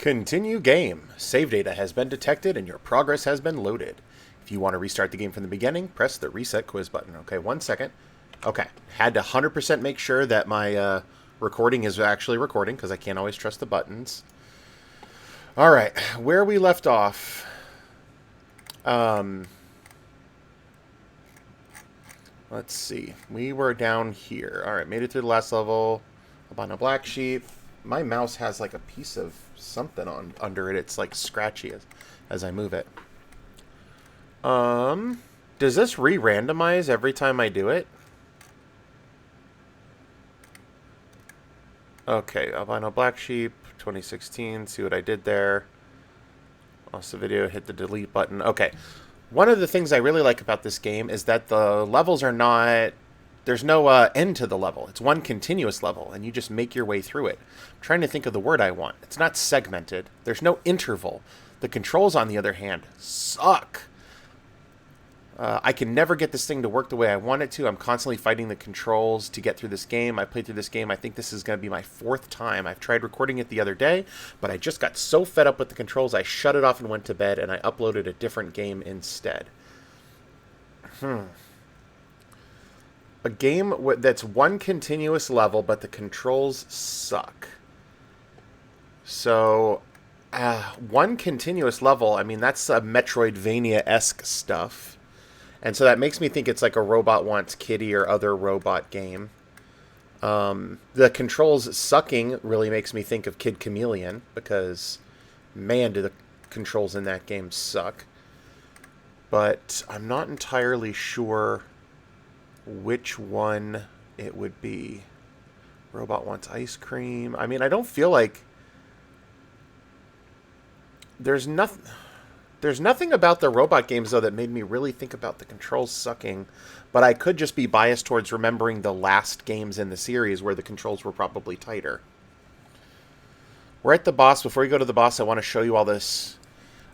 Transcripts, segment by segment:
Continue game. Save data has been detected and your progress has been loaded. If you want to restart the game from the beginning, press the reset quiz button. Okay, 1 second. Okay, had to 100% make sure that my recording is actually recording because I can't always trust the buttons. All right, where we left off. Let's see. We were down here. All right, made it through the last level. Albino black sheep. My mouse has like a piece of something on under it. It's like scratchy as I move it. Does this re-randomize every time I do it? Okay, albino black sheep, 2016. See what I did there. Lost the video, hit the delete button. Okay. One of the things I really like about this game is that the levels are not... There's no end to the level. It's one continuous level, and you just make your way through it. I'm trying to think of the word I want. It's not segmented. There's no interval. The controls, on the other hand, suck. I can never get this thing to work the way I want it to. I'm constantly fighting the controls to get through this game. I played through this game. I think this is going to be my 4th time. I've tried recording it the other day, but I just got so fed up with the controls, I shut it off and went to bed, and I uploaded a different game instead. A game that's one continuous level, but the controls suck. So, one continuous level, I mean, that's a Metroidvania-esque stuff. And so that makes me think it's like a Robot Wants Kitty or other robot game. The controls sucking really makes me think of Kid Chameleon, because, man, do the controls in that game suck. But I'm not entirely sure which one it would be. Robot Wants Ice Cream. I mean, I don't feel like... There's nothing about the robot games, though, that made me really think about the controls sucking. But I could just be biased towards remembering the last games in the series where the controls were probably tighter. We're at the boss. Before we go to the boss, I want to show you all this.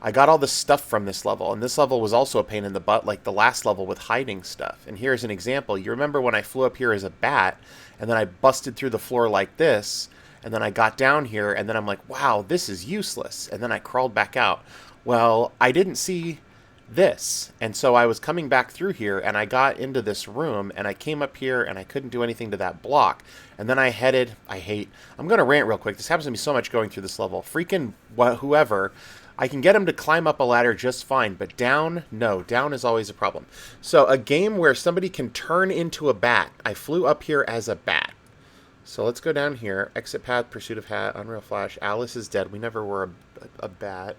I got all this stuff from this level. And this level was also a pain in the butt, like the last level with hiding stuff. And here's an example. You remember when I flew up here as a bat, and then I busted through the floor like this, and then I got down here, and then I'm like, wow, this is useless. And then I crawled back out. Well, I didn't see this, and so I was coming back through here, and I got into this room, and I came up here, and I couldn't do anything to that block. And then I headed... I'm going to rant real quick. This happens to me so much going through this level. Freaking whoever... I can get him to climb up a ladder just fine, but down, no. Down is always a problem. So, a game where somebody can turn into a bat. I flew up here as a bat. So, let's go down here. Exit path, pursuit of hat, Unreal Flash. Alice is dead. We never were a bat.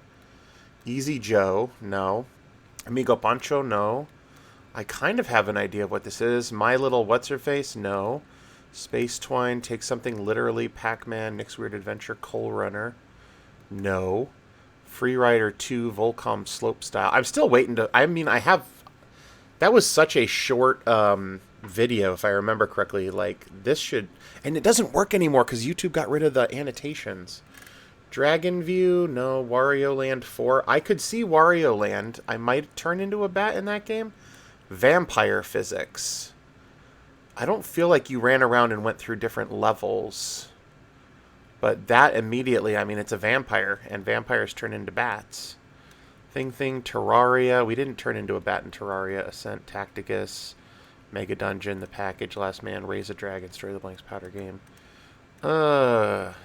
Easy Joe, no. Amigo Pancho, no. I kind of have an idea of what this is. My Little What's-Her-Face, no. Space Twine, Take Something Literally, Pac-Man, Nick's Weird Adventure, Coal Runner, no. Free Rider 2, Volcom Slopestyle. I'm still waiting to... I mean, I have... That was such a short video, if I remember correctly. Like, this should... And it doesn't work anymore because YouTube got rid of the annotations. Dragon View, no. Wario Land 4. I could see Wario Land. I might turn into a bat in that game. Vampire Physics. I don't feel like you ran around and went through different levels. But that immediately, I mean, it's a vampire, and vampires turn into bats. Thing, Terraria. We didn't turn into a bat in Terraria. Ascent, Tacticus, Mega Dungeon, The Package, Last Man, Raise a Dragon, Destroy the Blanks, Powder Game.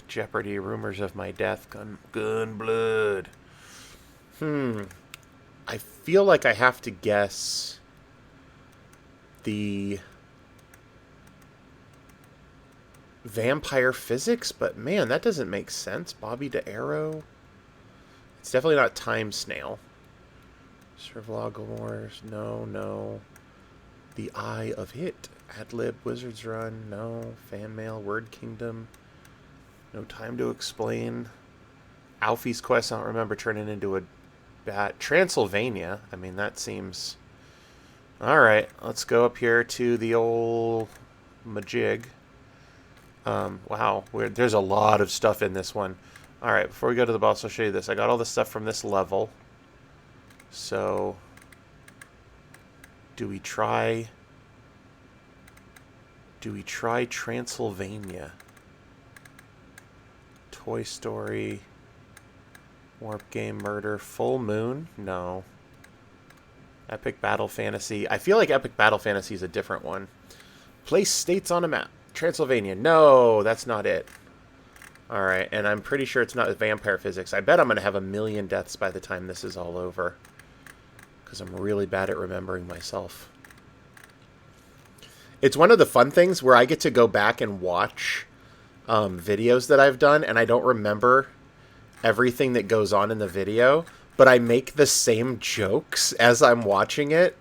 Jeopardy, Rumors of My Death, Gunblood. I feel like I have to guess the Vampire Physics, but man, that doesn't make sense. Bobby DeArrow. It's definitely not Time Snail. Servlog no. The Eye of Hit. Adlib, Wizard's Run, no. Fan Mail, Word Kingdom, No Time to Explain. Alfie's Quest, I don't remember turning into a bat. Transylvania, I mean, that seems... Alright, let's go up here to the old Majig. Wow, there's a lot of stuff in this one. Alright, before we go to the boss, I'll show you this. I got all the stuff from this level. So, do we try Transylvania? Toy Story. Warp Game Murder. Full Moon? No. Epic Battle Fantasy. I feel like Epic Battle Fantasy is a different one. Place states on a map. Transylvania. No, that's not it. Alright, and I'm pretty sure it's not Vampire Physics. I bet I'm going to have 1,000,000 deaths by the time this is all over. Because I'm really bad at remembering myself. It's one of the fun things where I get to go back and watch videos that I've done, and I don't remember everything that goes on in the video, but I make the same jokes as I'm watching it.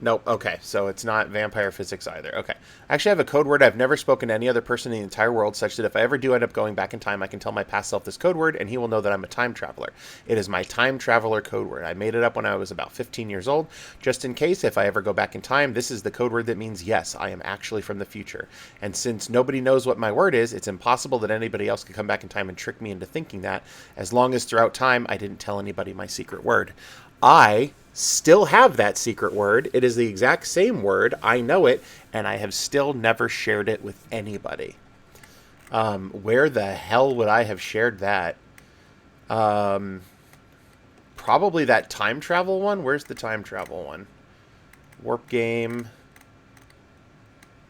Nope, okay, so it's not Vampire Physics either. Okay. I actually have a code word I've never spoken to any other person in the entire world, such that if I ever do end up going back in time, I can tell my past self this code word, and he will know that I'm a time traveler. It is my time traveler code word. I made it up when I was about 15 years old, just in case if I ever go back in time, this is the code word that means, yes, I am actually from the future. And since nobody knows what my word is, it's impossible that anybody else could come back in time and trick me into thinking that, as long as throughout time I didn't tell anybody my secret word. I still have that secret word. It is the exact same word. I know it, and I have still never shared it with anybody. Where the hell would I have shared that? Probably that time travel one. Where's the time travel one? Warp Game.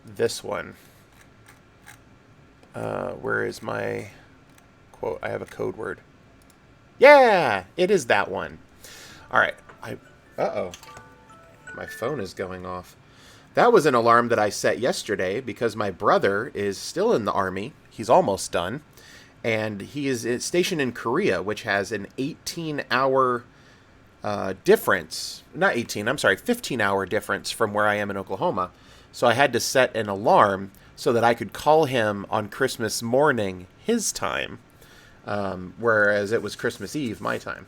This one. Where is my quote? I have a code word. Yeah, it is that one. All right. Uh-oh. My phone is going off. That was an alarm that I set yesterday because my brother is still in the Army. He's almost done. And he is stationed in Korea, which has an 18-hour difference. Not 18, I'm sorry, 15-hour difference from where I am in Oklahoma. So I had to set an alarm so that I could call him on Christmas morning, his time, whereas it was Christmas Eve, my time.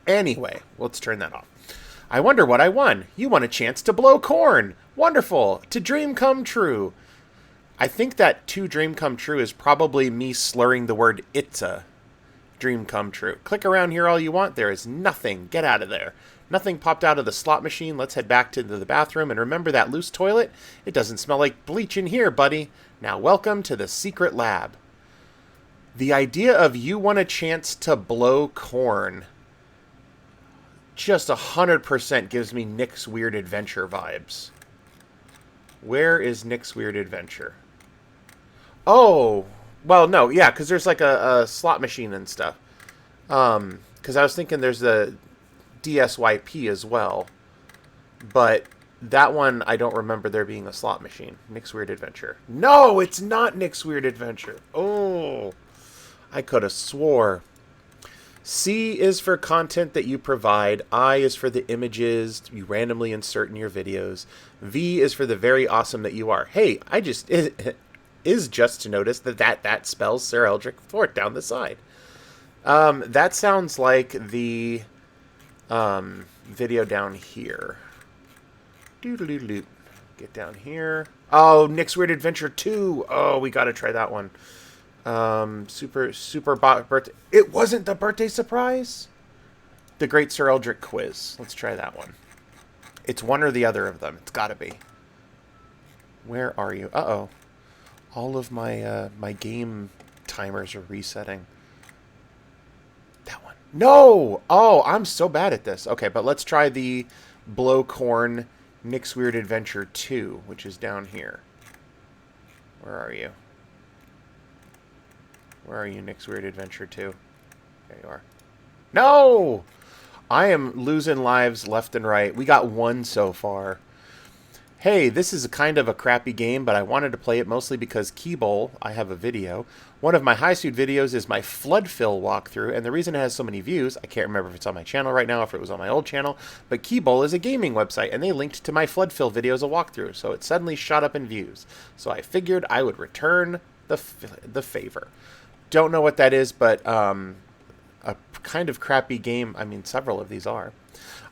Anyway, let's turn that off. I wonder what I won. You won a chance to blow corn. Wonderful. To dream come true. I think that to dream come true is probably me slurring the word it's a dream come true. Click around here all you want. There is nothing. Get out of there. Nothing popped out of the slot machine. Let's head back to the bathroom. And remember that loose toilet? It doesn't smell like bleach in here, buddy. Now welcome to the secret lab. The idea of you won a chance to blow corn just 100% gives me Nick's Weird Adventure vibes. Where is Nick's Weird Adventure? Oh, well, no, yeah, because there's like a slot machine and stuff. Because I was thinking there's the DSYP as well. But that one, I don't remember there being a slot machine. Nick's Weird Adventure. No, it's not Nick's Weird Adventure. Oh, I could have swore. C is for content that you provide. I is for the images you randomly insert in your videos. V is for the very awesome that you are. Hey, is just to notice that spells Sir Eldric IV down the side. That sounds like the video down here. Doodle-doodle-doo. Get down here. Oh, Nick's Weird Adventure 2. Oh, we got to try that one. Super birthday. It wasn't the birthday surprise. The Great Sir Eldric Quiz. Let's try that one. It's one or the other of them. It's got to be. Where are you? Uh-oh. All of my my game timers are resetting. That one. No! Oh, I'm so bad at this. Okay, but let's try the Blow Corn Nick's Weird Adventure 2, which is down here. Where are you? Where are you, Nick's Weird Adventure 2? There you are. No! I am losing lives left and right. We got one so far. Hey, this is kind of a crappy game, but I wanted to play it mostly because Keybowl, I have a video. One of my high suit videos is my flood fill walkthrough, and the reason it has so many views, I can't remember if it's on my channel right now, if it was on my old channel, but Keybowl is a gaming website, and they linked to my flood fill video as a walkthrough, so it suddenly shot up in views. So I figured I would return the favor. Don't know what that is, but a kind of crappy game. I mean, several of these are.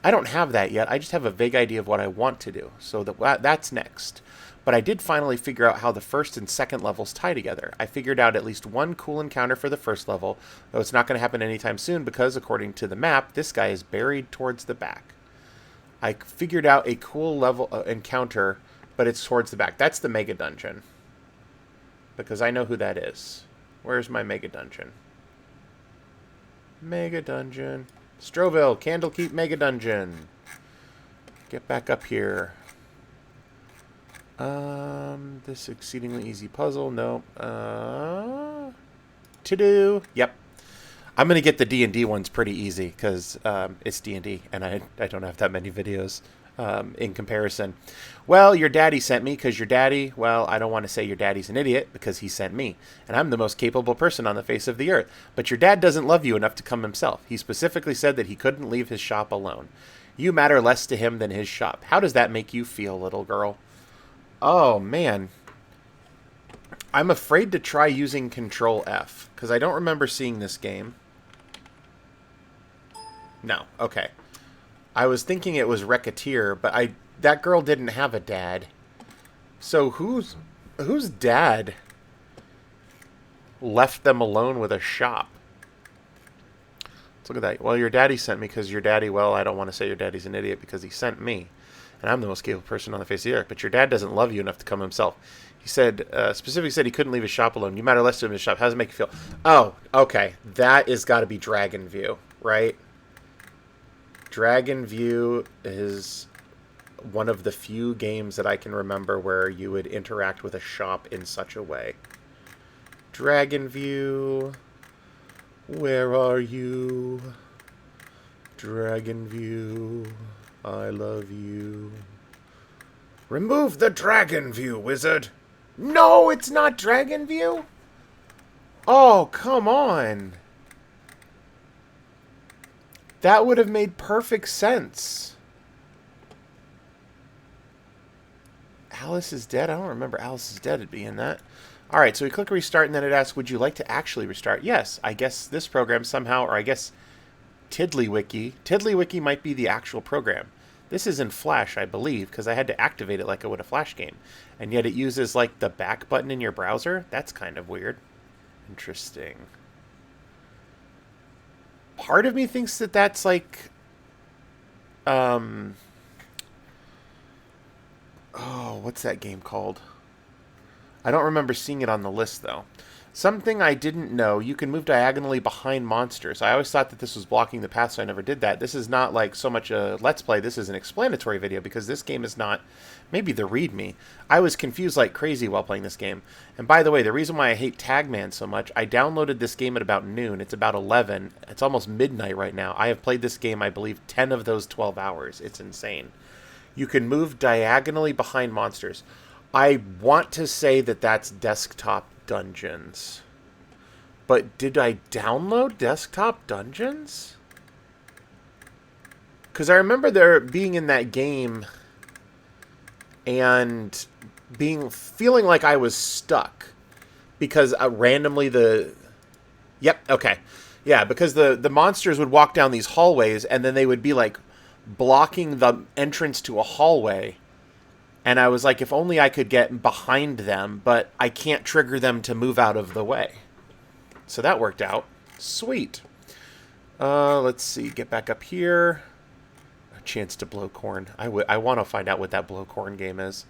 I don't have that yet. I just have a vague idea of what I want to do. So that's next. But I did finally figure out how the first and second levels tie together. I figured out at least one cool encounter for the first level, though it's not going to happen anytime soon because, according to the map, this guy is buried towards the back. I figured out a cool level encounter, but it's towards the back. That's the Mega Dungeon. Because I know who that is. Where's my Mega Dungeon? Mega Dungeon. Stroville, Candlekeep Mega Dungeon. Get back up here. This exceedingly easy puzzle. No. To do. Yep. I'm gonna get the D&D ones pretty easy because it's D&D, and I don't have that many videos in comparison. Well, your daddy sent me because your daddy. Well, I don't want to say your daddy's an idiot because he sent me, and I'm the most capable person on the face of the earth. But your dad doesn't love you enough to come himself. He specifically said that he couldn't leave his shop alone. You matter less to him than his shop. How does that make you feel, little girl? Oh man. I'm afraid to try using Control F because I don't remember seeing this game. No, okay. I was thinking it was Racketeer, but that girl didn't have a dad. So whose dad left them alone with a shop? Let's look at that. Well, your daddy sent me because your daddy, well, I don't want to say your daddy's an idiot because he sent me. And I'm the most capable person on the face of the earth. But your dad doesn't love you enough to come himself. He said, specifically said he couldn't leave his shop alone. You matter less to him in his shop. How does it make you feel? Oh, okay. That is got to be Dragon View, right? Dragon View is one of the few games that I can remember where you would interact with a shop in such a way. Dragon View, where are you? Dragon View, I love you. Remove the Dragon View, wizard! No, it's not Dragon View! Oh, come on! That would have made perfect sense. Alice is dead? I don't remember Alice is dead being that. Alright, so we click restart and then it asks, would you like to actually restart? Yes, I guess this program somehow, or I guess Tiddlywiki. Tiddlywiki might be the actual program. This is in Flash, I believe, because I had to activate it like I would a Flash game. And yet it uses like the back button in your browser? That's kind of weird. Interesting. Part of me thinks that that's like, oh, what's that game called? I don't remember seeing it on the list, though. Something I didn't know, you can move diagonally behind monsters. I always thought that this was blocking the path, so I never did that. This is not like so much a Let's Play, this is an explanatory video, because this game is not, maybe the README. I was confused like crazy while playing this game. And by the way, the reason why I hate Tagman so much, I downloaded this game at about noon. It's about 11. It's almost midnight right now. I have played this game, I believe, 10 of those 12 hours. It's insane. You can move diagonally behind monsters. I want to say that that's Desktop Dungeons. But did I download Desktop Dungeons? Because I remember there being in that game and feeling like I was stuck. Because randomly Yep, okay. Yeah, because the monsters would walk down these hallways and then they would be like blocking the entrance to a hallway. And I was like, if only I could get behind them, but I can't trigger them to move out of the way. So that worked out. Sweet. Let's see. Get back up here. A chance to blow corn. I want to find out what that blow corn game is.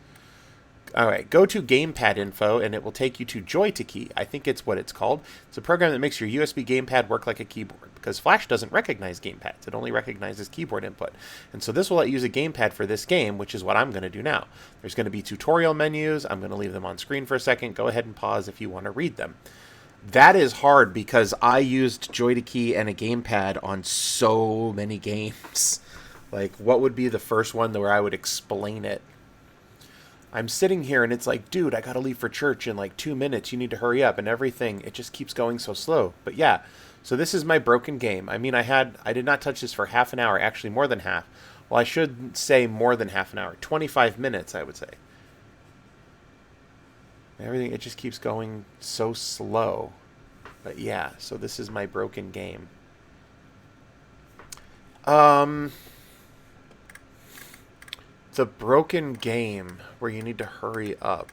Alright, go to gamepad info and it will take you to Joy2Key. I think it's what it's called. It's a program that makes your USB gamepad work like a keyboard. Because Flash doesn't recognize gamepads. It only recognizes keyboard input. And so this will let you use a gamepad for this game, which is what I'm going to do now. There's going to be tutorial menus. I'm going to leave them on screen for a second. Go ahead and pause if you want to read them. That is hard because I used Joy2Key and a gamepad on so many games. Like, what would be the first one where I would explain it? I'm sitting here and it's like, dude, I gotta leave for church in like 2 minutes. You need to hurry up and everything. It just keeps going so slow. But yeah, so this is my broken game. I mean, I did not touch this for half an hour, actually more than half. Well, I should say more than half an hour. 25 minutes, I would say. Everything, it just keeps going so slow. But yeah, so this is my broken game. The broken game where you need to hurry up.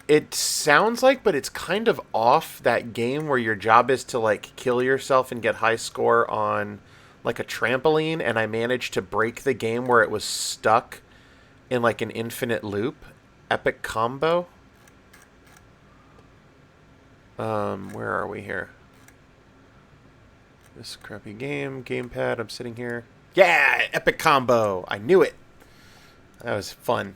It sounds like, but it's kind of off, that game where your job is to like kill yourself and get high score on like a trampoline, and I managed to break the game where it was stuck in like an infinite loop. Epic Combo. Where are we here? This crappy game. Gamepad. I'm sitting here. Yeah! Epic combo! I knew it! That was fun.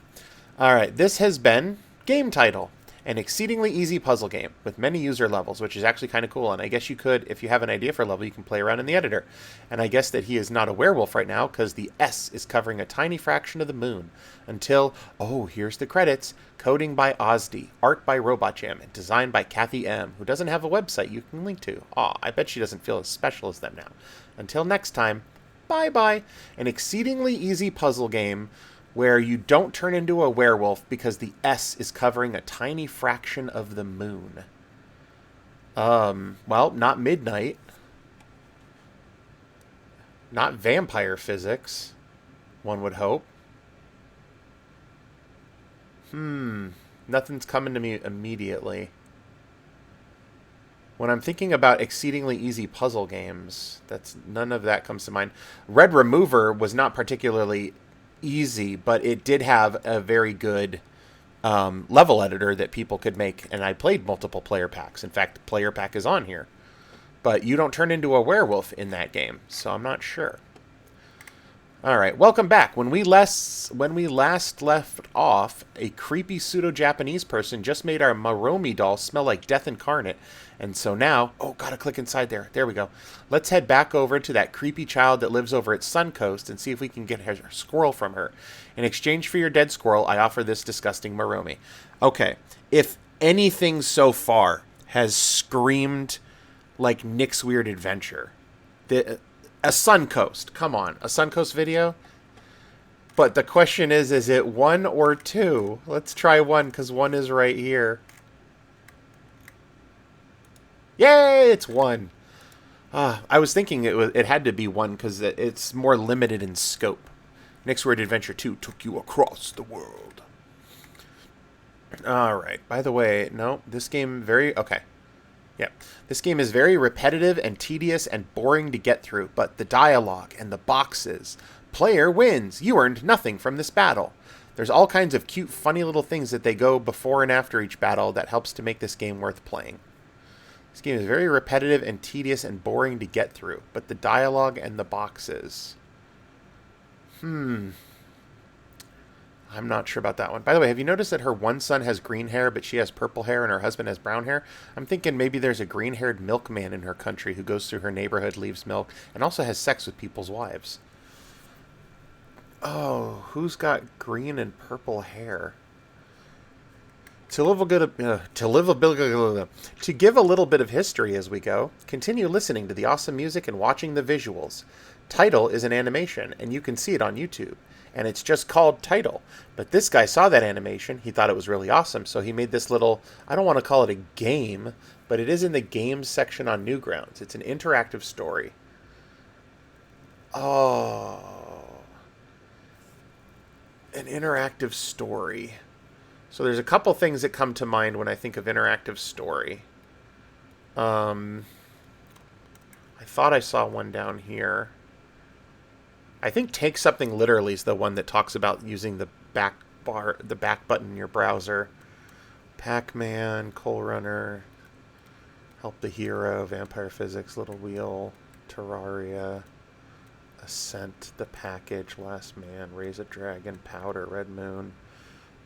Alright, this has been Game Title. An exceedingly easy puzzle game with many user levels, which is actually kind of cool. And I guess you could, if you have an idea for a level, you can play around in the editor. And I guess that he is not a werewolf right now because the S is covering a tiny fraction of the moon. Until, oh, here's the credits. Coding by Ozdy, art by Robot Jam, and design by Kathy M., who doesn't have a website you can link to. Aw, I bet she doesn't feel as special as them now. Until next time, bye-bye. An exceedingly easy puzzle game where you don't turn into a werewolf because the S is covering a tiny fraction of the moon. Well, not midnight. Not vampire physics, one would hope. Nothing's coming to me immediately. When I'm thinking about exceedingly easy puzzle games, none of that comes to mind. Red Remover was not particularly easy, but it did have a very good level editor that people could make, and I played multiple player packs. In fact, player pack is on here. But you don't turn into a werewolf in that game, so I'm not sure. Alright, welcome back. When we last left off, a creepy pseudo-Japanese person just made our Maromi doll smell like death incarnate. And so now, oh, gotta click inside there. There we go. Let's head back over to that creepy child that lives over at Suncoast and see if we can get her squirrel from her. In exchange for your dead squirrel, I offer this disgusting Maromi. Okay, if anything so far has screamed like Nick's Weird Adventure, a Suncoast. Come on. A Suncoast video? But the question is it 1 or 2? Let's try 1, because 1 is right here. Yay! It's 1. I was thinking it had to be 1, because it's more limited in scope. Nick's Weird Adventure 2 took you across the world. Alright. By the way, no, this game okay. Yeah, this game is very repetitive and tedious and boring to get through, but the dialogue and the boxes. Player wins. You earned nothing from this battle. There's all kinds of cute, funny little things that they go before and after each battle that helps to make this game worth playing. This game is very repetitive and tedious and boring to get through, but the dialogue and the boxes. I'm not sure about that one. By the way, have you noticed that her one son has green hair, but she has purple hair, and her husband has brown hair? I'm thinking maybe there's a green-haired milkman in her country who goes through her neighborhood, leaves milk, and also has sex with people's wives. Oh, who's got green and purple hair? To give a little bit of history as we go, continue listening to the awesome music and watching the visuals. Title is an animation, and you can see it on YouTube. And it's just called Title. But this guy saw that animation. He thought it was really awesome. So he made this little, I don't want to call it a game, but it is in the games section on Newgrounds. It's an interactive story. Oh. An interactive story. So there's a couple things that come to mind when I think of interactive story. I thought I saw one down here. I think Take Something Literally is the one that talks about using the back button in your browser. Pac-Man, Coal Runner, Help the Hero, Vampire Physics, Little Wheel, Terraria, Ascent, The Package, Last Man, Raise a Dragon, Powder, Red Moon,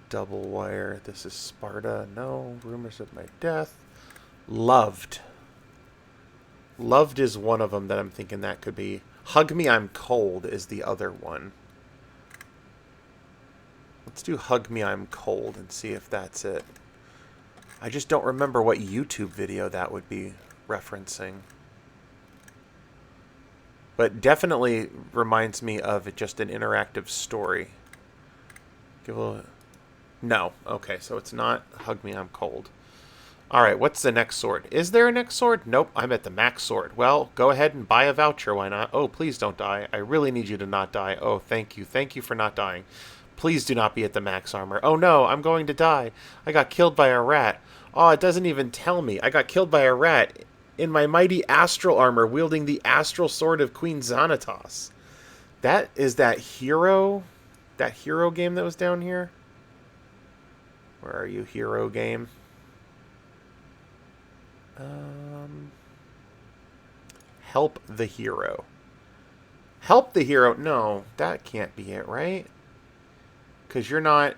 Double Wire, This is Sparta, no, Rumors of My Death, Loved. Loved is one of them that I'm thinking that could be. Hug Me, I'm Cold is the other one. Let's do Hug Me, I'm Cold and see if that's it. I just don't remember what YouTube video that would be referencing. But definitely reminds me of just an interactive story. No. Okay, so it's not Hug Me, I'm Cold. Alright, what's the next sword? Is there a next sword? Nope, I'm at the max sword. Well, go ahead and buy a voucher, why not? Oh, please don't die. I really need you to not die. Oh, thank you. Thank you for not dying. Please do not be at the max armor. Oh no, I'm going to die. I got killed by a rat. Oh, it doesn't even tell me. I got killed by a rat in my mighty astral armor wielding the astral sword of Queen Xanatos. That is that hero game that was down here? Where are you, hero game? Help the hero. Help the hero. No, that can't be it, right? Because you're not...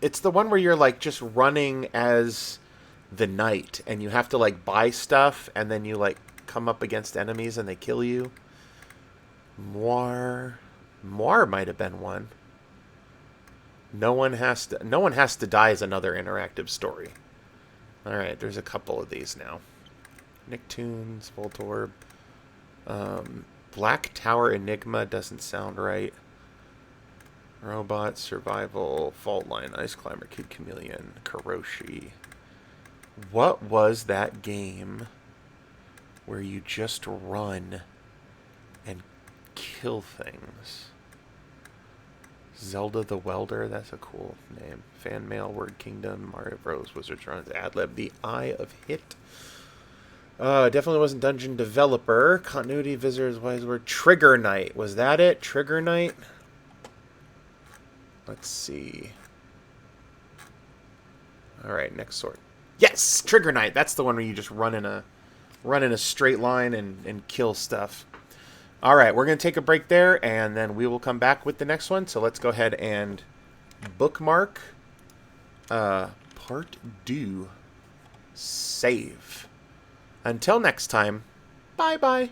It's the one where you're, like, just running as the knight, and you have to, like, buy stuff, and then you, like, come up against enemies and they kill you. Moir might have been one. No one has to die is another interactive story. Alright, there's a couple of these now. Nicktoons, Voltorb. Black Tower Enigma doesn't sound right. Robot, Survival, Fault Line, Ice Climber, Kid Chameleon, Karoshi. What was that game where you just run and kill things? Zelda the Welder, that's a cool name. Fan Mail, Word Kingdom, Mario Bros, Wizards Runs, Adlib, The Eye of Hit. Definitely wasn't Dungeon Developer. Continuity, Visitors, Wise Word, Trigger Knight. Was that it? Trigger Knight? Let's see. Alright, next sword. Yes! Trigger Knight. That's the one where you just run in a straight line and kill stuff. Alright, we're going to take a break there, and then we will come back with the next one. So let's go ahead and bookmark part 2. Save. Until next time, bye-bye.